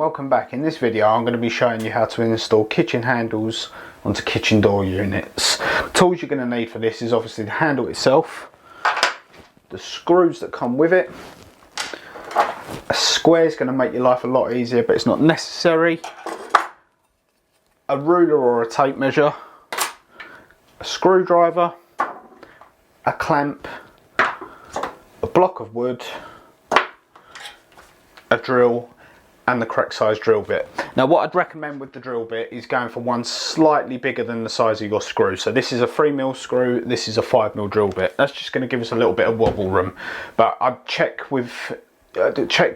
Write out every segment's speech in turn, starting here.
welcome back. In this video I'm going to be showing you how to install kitchen handles onto kitchen door units. The tools you're going to need for this is obviously the handle itself, the screws that come with it. A square is going to make your life a lot easier, but it's not necessary. A ruler or a tape measure, a screwdriver, a clamp, a block of wood, a drill, and the correct size drill bit. Now what I'd recommend with the drill bit is going for one slightly bigger than the size of your screw. So this is a 3mm screw, this is a 5mm drill bit. That's just going to give us a little bit of wobble room, but I'd check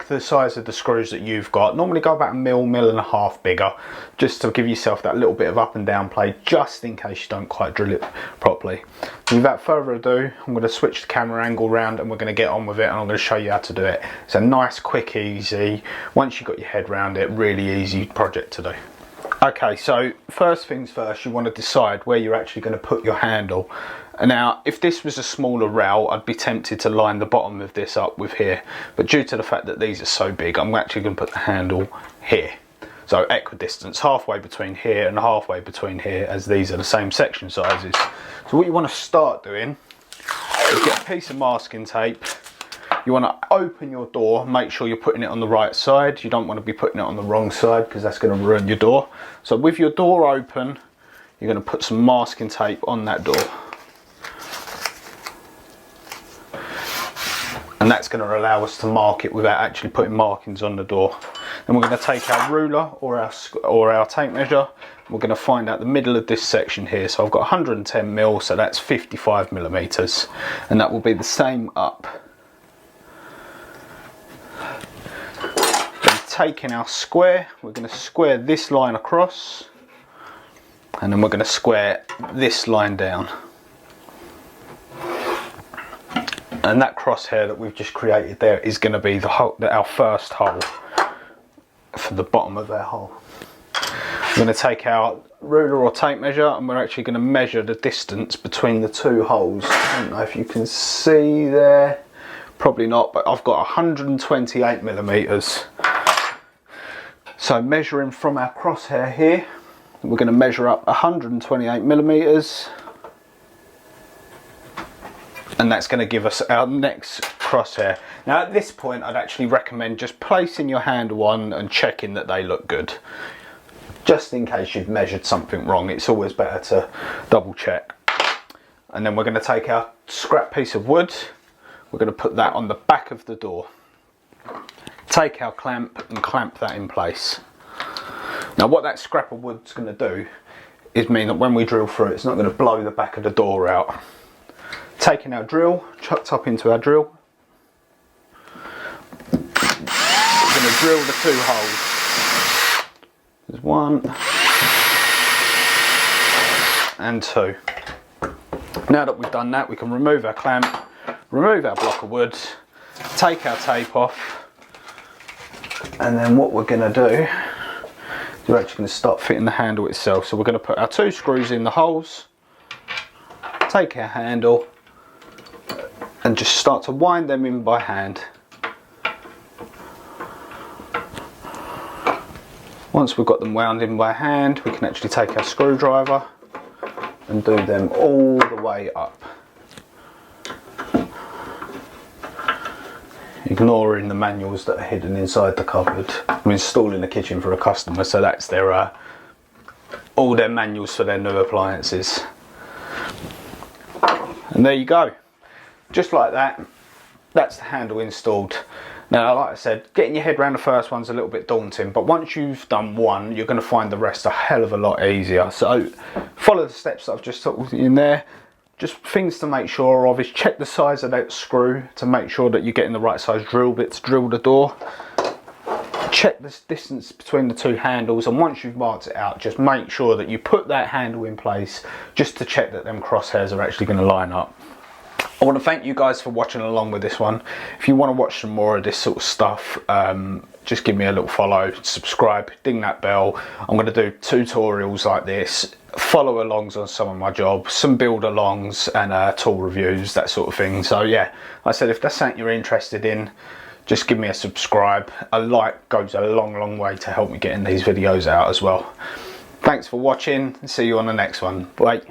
the size of the screws that you've got. Normally go about a mil and a half bigger, just to give yourself that little bit of up and down play, just in case you don't quite drill it properly. And without further ado, I'm going to switch the camera angle round and we're going to get on with it, and I'm going to show you how to do it. It's a nice, quick, easy, once you've got your head around it, really easy project to do. Okay, so first things first, you want to decide where you're actually going to put your handle. Now, if this was a smaller rail, I'd be tempted to line the bottom of this up with here. But due to the fact that these are so big, I'm actually going to put the handle here. So equidistance, halfway between here and halfway between here, as these are the same section sizes. So what you want to start doing is get a piece of masking tape. You want to open your door, make sure you're putting it on the right side. You don't want to be putting it on the wrong side, because that's going to ruin your door. So with your door open, you're going to put some masking tape on that door. And that's going to allow us to mark it without actually putting markings on the door. Then we're going to take our ruler or our tape measure. We're going to find out the middle of this section here. So I've got 110mm, so that's 55mm, and that will be the same up. Then taking our square, we're going to square this line across, and then we're going to square this line down. And that crosshair that we've just created there is going to be our first hole for the bottom of our hole. We're going to take our ruler or tape measure, and we're actually going to measure the distance between the two holes. I don't know if you can see there, probably not, but I've got 128mm. So measuring from our crosshair here, we're going to measure up 128mm. And that's going to give us our next crosshair. Now at this point, I'd actually recommend just placing your handle on and checking that they look good. Just in case you've measured something wrong, it's always better to double check. And then we're going to take our scrap piece of wood, we're going to put that on the back of the door. Take our clamp and clamp that in place. Now what that scrap of wood's going to do is mean that when we drill through it, it's not going to blow the back of the door out. Taking our drill, chucked up into our drill. We're going to drill the two holes. There's one and two. Now that we've done that, we can remove our clamp, remove our block of wood, take our tape off, and then what we're going to do is we're actually going to start fitting the handle itself. So we're going to put our two screws in the holes, take our handle, and just start to wind them in by hand. Once we've got them wound in by hand, we can actually take our screwdriver and do them all the way up. Ignoring the manuals that are hidden inside the cupboard. I'm installing a kitchen for a customer, so that's their all their manuals for their new appliances. And there you go. Just like that, that's the handle installed. Now, like I said, getting your head around the first one's a little bit daunting, but once you've done one, you're going to find the rest a hell of a lot easier. So follow the steps that I've just told you in there. Just things to make sure of is check the size of that screw to make sure that you're getting the right size drill bit to drill the door. Check the distance between the two handles, and once you've marked it out, just make sure that you put that handle in place just to check that them crosshairs are actually going to line up. I want to thank you guys for watching along with this one. If you want to watch some more of this sort of stuff, just give me a little follow, subscribe, ding that bell. I'm going to do tutorials like this, follow alongs on some of my jobs, some build alongs and tool reviews, that sort of thing. So yeah, like I said, if that's something you're interested in, just give me a subscribe. A like goes a long way to help me getting these videos out as well. Thanks for watching, and see you on the next one. Bye.